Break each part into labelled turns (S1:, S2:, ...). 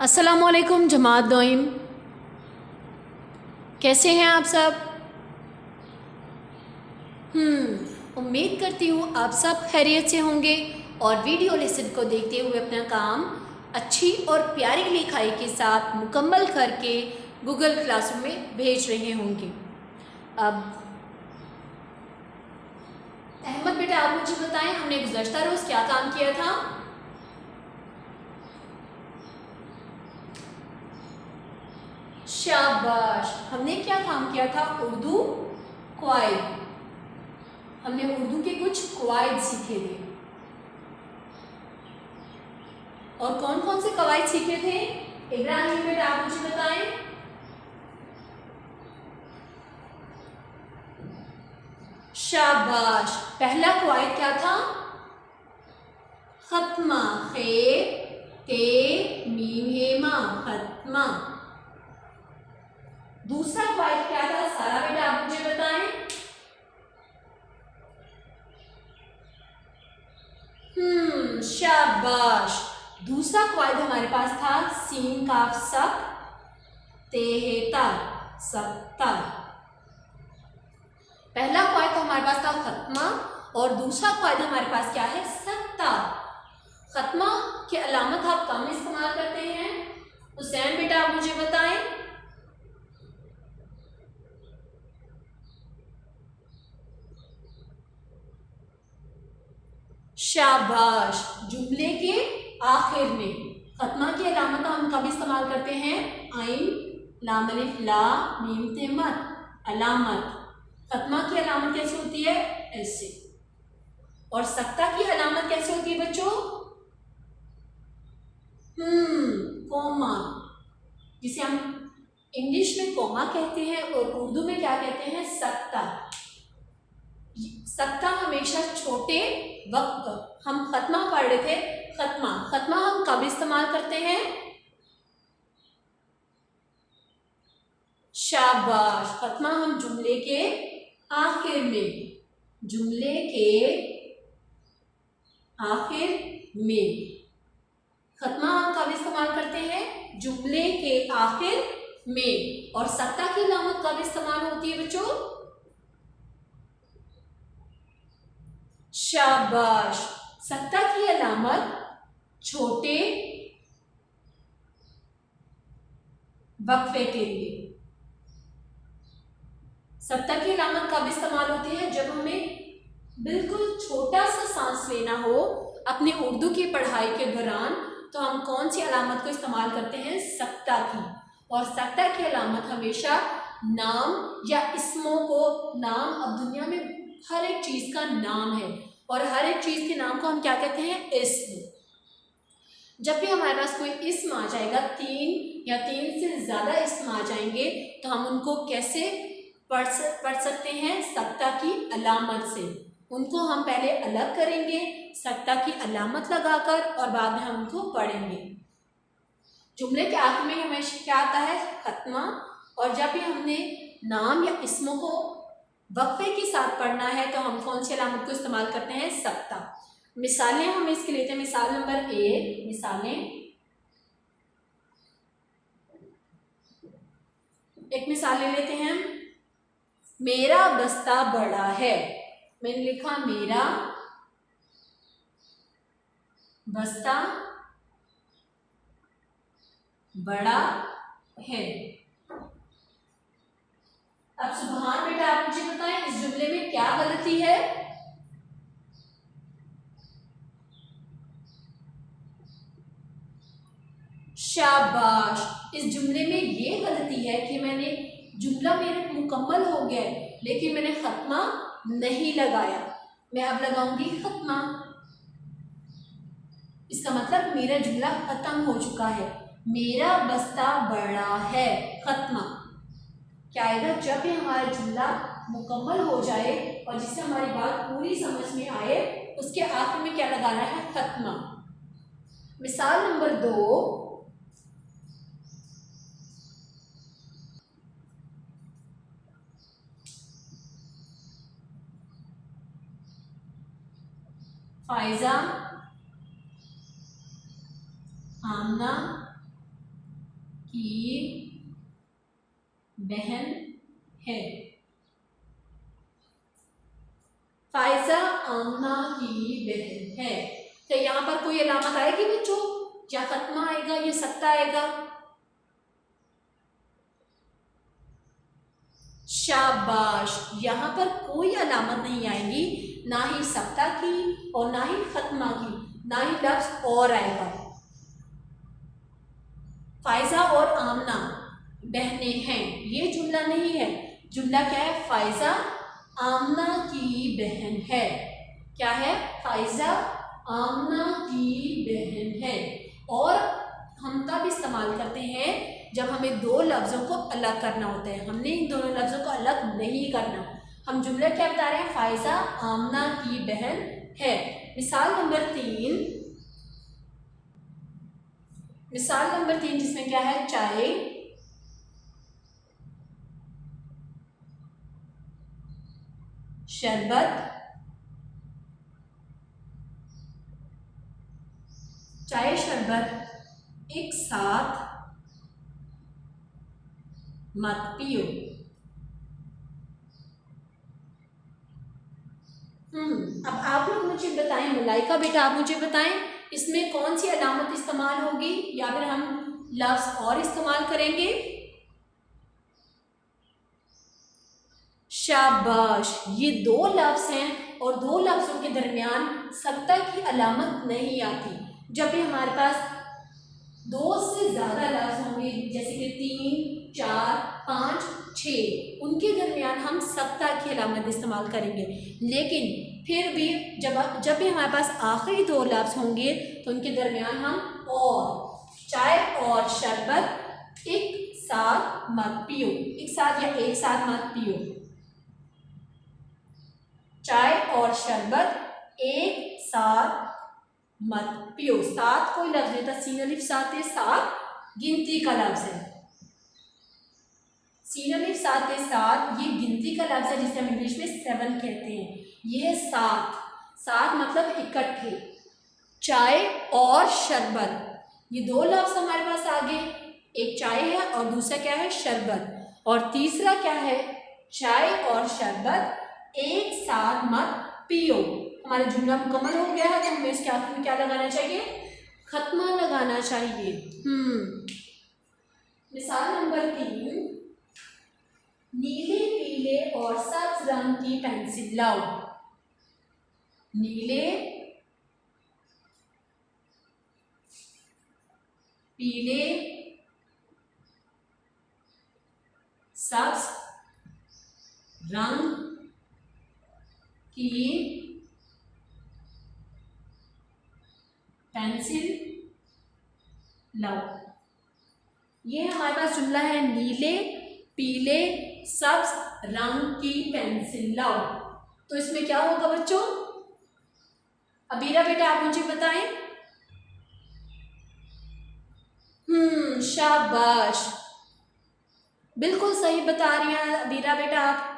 S1: अस्सलामुअलैकुम जमात दोइम, कैसे हैं आप सब? उम्मीद करती हूँ आप सब खैरियत से होंगे और वीडियो लेसन को देखते हुए अपना काम अच्छी और प्यारी लिखाई के साथ मुकम्मल करके गूगल क्लासरूम में भेज रहे होंगे। अब अहमद बेटा, आप मुझे बताएं, हमने गुज़श्ता रोज़ क्या काम किया था? शाबाश, हमने क्या काम किया था? उर्दू कवायद। हमने उर्दू के कुछ कवायद सीखे थे। और कौन कौन से कवायद सीखे थे? इब्राहिम बेटा, आप मुझे बताएं। शाबाश, पहला कवायद क्या था? खत्मा, खे ते मीम हे मा, खत्मा। दूसरा कवायद क्या था? सारा बेटा, आप मुझे बताएं। शाबाश, दूसरा कवायद हमारे पास था सीन काफ सक तेहेता, सत्ता। पहला कवायद हमारे पास था खत्मा और दूसरा कवायद हमारे पास क्या है? सत्ता। खत्मा की अलामत आप कम इस्तेमाल करते हैं। हुसैन बेटा, आप मुझे बताएं। शाबाश, जुमले के आखिर में खत्मा की अलामत हम कब इस्तेमाल करते हैं? आइन, लाम अलिफ ला मीम ते मत, अलामत। खत्मा की अलामत कैसे होती है? ऐसे। और सख्ता की अलामत कैसे होती है बच्चों? कोमा, जिसे हम इंग्लिश में कोमा कहते हैं और उर्दू में क्या कहते हैं? सख्ता। सख्ता हमेशा छोटे वक्त, हम खत्मा पढ़ रहे थे, खत्मा। खत्मा हम कब इस्तेमाल करते हैं? शाबाश, खत्मा हम जुमले के आखिर में, जुमले के आखिर में खत्मा हम कब इस्तेमाल करते हैं? जुमले के आखिर में। और सख्ता की अलामत कब इस्तेमाल होती है बच्चों? शाबाश, सख्ता की अलामत छोटे वक्फे के लिए। सख्ता की अलामत कब इस्तेमाल होती है? जब हमें बिल्कुल छोटा सा सांस लेना हो अपनी उर्दू की पढ़ाई के दौरान, तो हम कौन सी अलामत को इस्तेमाल करते हैं? सख्ता की। और सख्ता की अलामत हमेशा नाम या इस्मों को, नाम, अब दुनिया में हर एक चीज़ का नाम है और हर एक चीज़ के नाम को हम क्या कहते हैं? इस्म। जब भी हमारे पास कोई इस्म आ जाएगा, तीन या तीन से ज़्यादा इस्म आ जाएंगे, तो हम उनको कैसे पढ़ सकते हैं? सख्ता की अलामत से। उनको हम पहले अलग करेंगे सख्ता की अलामत लगाकर और बाद में हम उनको पढ़ेंगे। जुमले के आखिर में हमेशा क्या आता है? खत्मा। और जब भी हमने नाम या इस्मों को वक्फे के साथ पढ़ना है तो हम कौन सी अलामत को इस्तेमाल करते हैं? सख्ता। मिसालें हम इसके लेते हैं। मिसाल नंबर 1, एक मिसाल ले लेते हैं। मेरा बस्ता बड़ा है। मैंने लिखा मेरा बस्ता बड़ा है। अब सुभान बेटा, आप मुझे बताएं, इस जुमले में क्या गलती है? शाबाश, इस जुमले में ये गलती है कि मैंने जुमला मेरा मुकम्मल हो गया है लेकिन मैंने खत्मा नहीं लगाया। मैं अब लगाऊंगी खत्मा। इसका मतलब मेरा जुमला खत्म हो चुका है। मेरा बस्ता बड़ा है, खत्मा। क्या आएगा? जब भी हमारा जुमला मुकम्मल हो जाए और जिससे हमारी बात पूरी समझ में आए, उसके आखिर में क्या लगाना है? खत्मा। मिसाल नंबर 2, फायजा, आमना की बहन है। फायजा आमना की बहन है। तो यहाँ पर कोई अलामत आएगी बच्चों, या खत्मा आएगा या सख्ता आएगा? शाबाश, यहाँ पर कोई अलामत नहीं आएगी, ना ही सख्ता की और ना ही खत्मा की, ना ही लफ्ज और आएगा। फायजा और आमना बहनें हैं, ये जुमला नहीं है। जुमला क्या है? फायजा आमना की बहन है। क्या है? फायजा आमना की बहन है। और हम तब इस्तेमाल करते हैं जब हमें दो लफ्ज़ों को अलग करना होता है। हमने इन दोनों लफ्ज़ों को अलग नहीं करना। हम जुमला क्या बता रहे हैं? फायजा आमना की बहन है। मिसाल नंबर 3 जिसमें क्या है? चाय, शरबत, चाय शरबत एक साथ मत पियो। अब आप लोग मुझे बताएं, मलाइका बेटा आप मुझे बताएं, इसमें कौन सी अलामत इस्तेमाल होगी या फिर हम लफ्ज और इस्तेमाल करेंगे? शाबाश, ये दो लफ्ज हैं और दो लफ्जों के दरमियान सख्ता की अलामत नहीं आती। जब भी हमारे पास दो से ज़्यादा लफ्ज होंगे, जैसे कि 3, 4, 5, 6, उनके दरमियान हम सख्ता की अलामत इस्तेमाल करेंगे। लेकिन फिर भी जब भी हमारे पास आखिरी दो लफ्ज होंगे तो उनके दरमियान हम और, चाय और शरबत एक साथ मत पियो, एक साथ या एक साथ मत पियो। चाय और शरबत एक साथ मत पियो। साथ कोई लफ्ज नहीं था, सीन अलिफ साथ है, साथ गिनती का लफ्ज है। सीन अलिफ साथ के साथ ये गिनती का लफ्ज है, जिसे हम इंग्लिश में 7 कहते हैं। ये साथ मतलब इकट्ठे। चाय और शरबत, ये दो लफ्ज हमारे पास आगे, एक चाय है और दूसरा क्या है? शरबत। और तीसरा क्या है? चाय और शरबत एक साथ मत पियो। हमारा जुमला मुकम्मल हो गया है तो हमें इसके आखिर में क्या लगाना चाहिए? खत्मा लगाना चाहिए। मिसाल नंबर 3, नीले, पीले और सब्ज रंग की पेंसिल लाओ। नीले, पीले, सब्ज रंग की पेंसिल लाओ। ये हमारे पास जुमला है, नीले, पीले, सब्ज रंग की पेंसिल लाओ। तो इसमें क्या होगा बच्चों? अबीरा बेटा आप मुझे बताएं। शाबाश, बिल्कुल सही बता रही हैं अबीरा बेटा आप।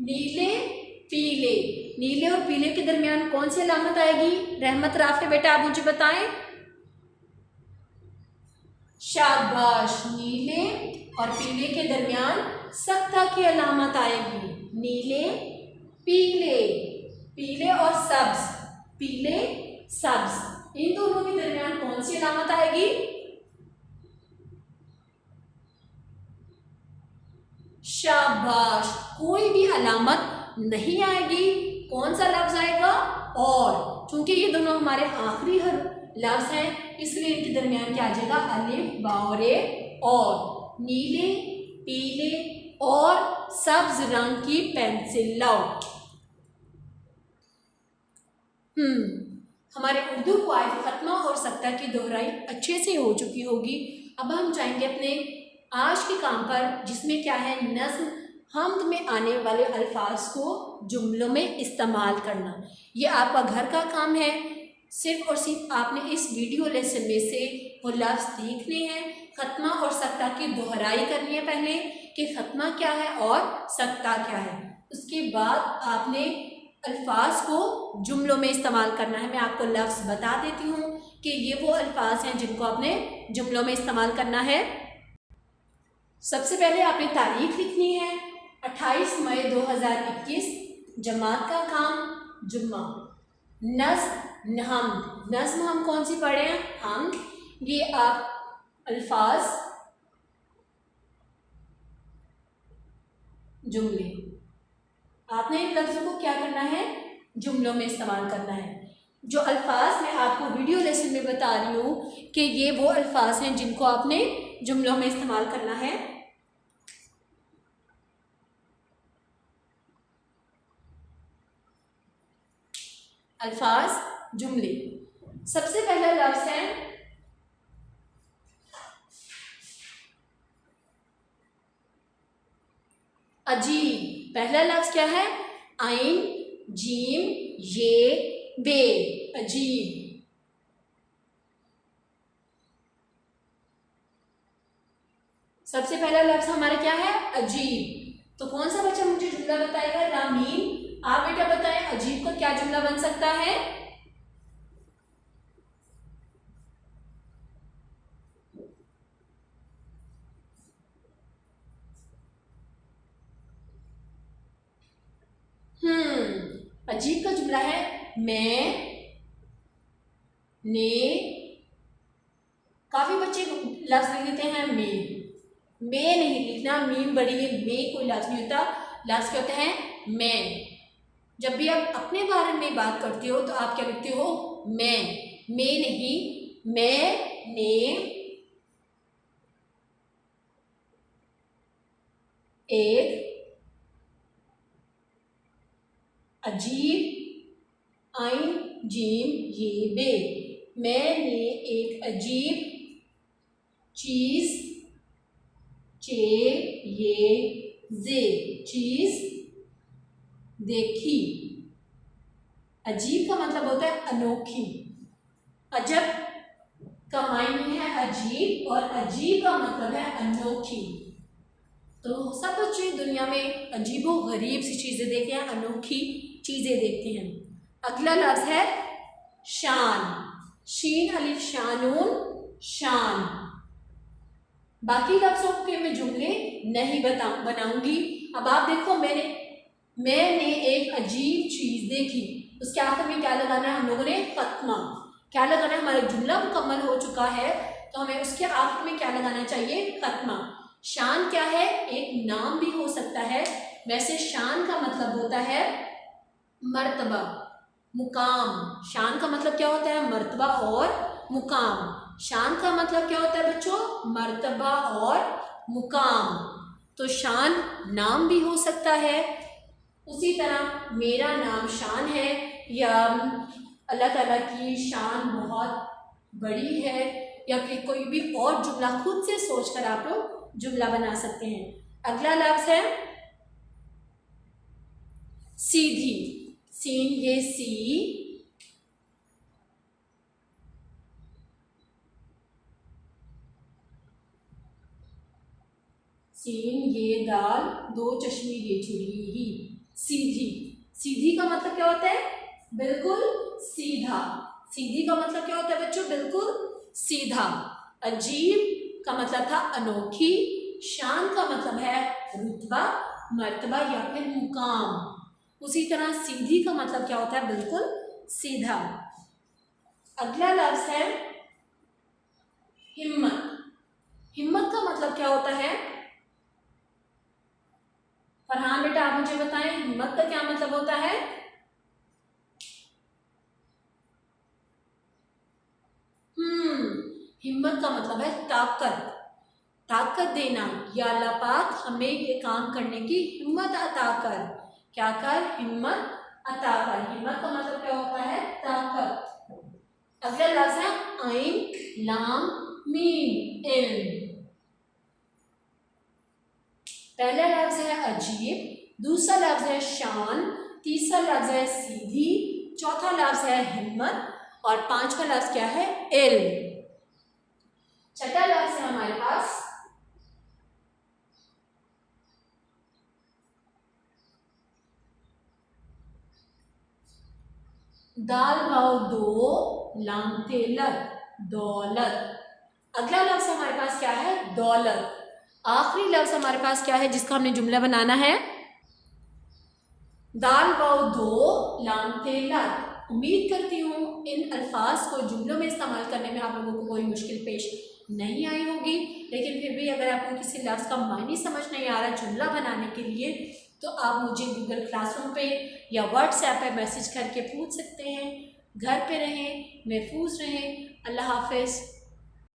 S1: नीले, पीले, नीले और पीले के दरमियान कौन सी अलामत आएगी? रहमत राफे बेटा आप मुझे बताएं। शाबाश, नीले और पीले के दरमियान सख्ता की अलामत आएगी। नीले, पीले, पीले और सब्ज, पीले, सब्ज, इन दोनों के दरमियान कौन सी अलामत आएगी? शाबाश, कोई भी अलामत नहीं आएगी। कौन सा लफ्ज आएगा? और। चूंकि ये दोनों हमारे आखिरी लफ्ज हैं इसलिए इनके दरमियान क्या आ जाएगा? अलिफ बारे। और नीले, पीले और सब्ज रंग की पेंसिल लाओ। हमारे उर्दू क्वाइट खत्मा और सख्ता की दोहराई अच्छे से हो चुकी होगी। अब हम जाएंगे अपने आज के काम पर, जिसमें क्या है? नज़्म हम्द में आने वाले अल्फाज को जुमलों में इस्तेमाल करना। ये आपका घर का काम है। सिर्फ और सिर्फ आपने इस वीडियो लेसन में से वो लफ्ज़ सीखने हैं। खत्मा और सख्ता की दोहराई करनी है पहले कि खत्मा क्या है और सख्ता क्या है। उसके बाद आपने अल्फाज को जुमलों में इस्तेमाल करना है। मैं आपको लफ्ज़ बता देती हूँ कि ये वो अल्फाज हैं जिनको आपने जुमलों में इस्तेमाल करना है। सबसे पहले आपने तारीख लिखनी है 28 मई 2021, जमात का काम जुम्मा। नज़्म हम कौन सी पढ़े हैं? हम। ये आप अल्फाज जुमले, आपने इन लफ्ज़ों को क्या करना है? जुमलों में इस्तेमाल करना है। जो अल्फाज मैं आपको वीडियो लेसन में बता रही हूँ कि ये वो अल्फाज हैं जिनको आपने जुमलों में इस्तेमाल करना है। अल्फाज जुमले। सबसे पहला लफ्ज़ है अजीब। पहला लफ्ज़ क्या है? आइन जीम ये बे, अजीब। सबसे पहला लफ्ज़ हमारा क्या है? अजीब। तो कौन सा बच्चा मुझे जुमला बताएगा? रामीन, आप बेटा बताएं अजीब का क्या जुमला बन सकता है? अजीब का जुमला है मैं ने। काफी बच्चे लफ्ज लिख देते हैं मैं नहीं लिखना, मीम बड़ी है, मैं कोई लफ्ज नहीं होता। लफ्ज क्या होता है? मैं। जब भी आप अपने बारे में बात करते हो तो आप क्या लिखते हो? मैं नहीं, मैंने एक अजीब, आइन जीम ये बे, मैंने एक अजीब चीज, चे ये जे, चीज देखी। अजीब का मतलब होता है अनोखी। अजब का मायने है अजीब और अजीब का मतलब है अनोखी। तो सब बच्चे दुनिया में अजीबो गरीब सी चीजें देखते हैं, अनोखी चीजें देखते हैं। अगला लफ्ज है शान। शीन अलिफ शानून, शान। बाकी लफ्जों के मैं जुमले नहीं बनाऊंगी। अब आप देखो, मैंने एक अजीब चीज देखी, उसके आखिर में क्या लगाना है? हम लोगों ने खत्मा। क्या लगाना है? हमारा जुमला मुकम्मल हो चुका है तो हमें उसके आखिर में क्या लगाना चाहिए? खत्मा। शान क्या है? एक नाम भी हो सकता है। वैसे शान का मतलब होता है मर्तबा, मुकाम। शान का मतलब क्या होता है? मर्तबा और मुकाम। शान का मतलब क्या होता है बच्चों? मर्तबा और मुकाम। तो शान नाम भी हो सकता है। उसी तरह मेरा नाम शान है, या अल्लाह ताला की शान बहुत बड़ी है, या फिर कोई भी और जुमला खुद से सोचकर आप लोग जुमला बना सकते हैं। अगला लफ्ज है सीधी। सीन ये सी, सीन ये दाल, दो चश्मे ये छुरी ही। सीधी। सीधी का मतलब क्या होता है? बिल्कुल सीधा। सीधी का मतलब क्या होता है बच्चों? बिल्कुल सीधा। अजीब का मतलब था अनोखी। शान का मतलब है रुतबा, मर्तबा या फिर मुकाम। उसी तरह सीधी का मतलब क्या होता है? बिल्कुल सीधा। अगला लफ्ज है हिम्मत। हिम्मत का मतलब क्या होता है? फरहान बेटा आप मुझे बताएं, हिम्मत का क्या मतलब होता है? हिम्मत का मतलब है ताकत, ताकत देना। या अल्लाह पाक हमें ये काम करने की हिम्मत अता कर। क्या कर? हिम्मत अता कर। हिम्मत का मतलब क्या होता है? ताकत। अगला लफ्ज है आइन लाम मीम, इल्म। पहला लफ्ज है अजीब, दूसरा लफ्ज है शान, तीसरा लफ्ज है सीधी, चौथा लफ्ज है हिम्मत और पांचवा लफ्ज क्या है? इल्म। छठा लफ्ज है हमारे पास दाल भाव दो लाम तेलत, दौलत। अगला लफ्ज हमारे पास क्या है? दौलत। आखिरी लफ्ज हमारे पास क्या है जिसका हमने जुमला बनाना है? दाल भाव दो लाम तेलत। उम्मीद करती हूँ इन अल्फाज को जुमलों में इस्तेमाल करने में आप लोगों को कोई मुश्किल पेश नहीं आई होगी, लेकिन फिर भी अगर आपको किसी लफ्ज़ का मायने समझ नहीं आ रहा जुमला बनाने के लिए, तो आप मुझे गूगल क्लासरूम पे या व्हाट्सएप पे मैसेज करके पूछ सकते हैं। घर पे रहें, महफूज रहें। अल्लाह हाफ़िज़।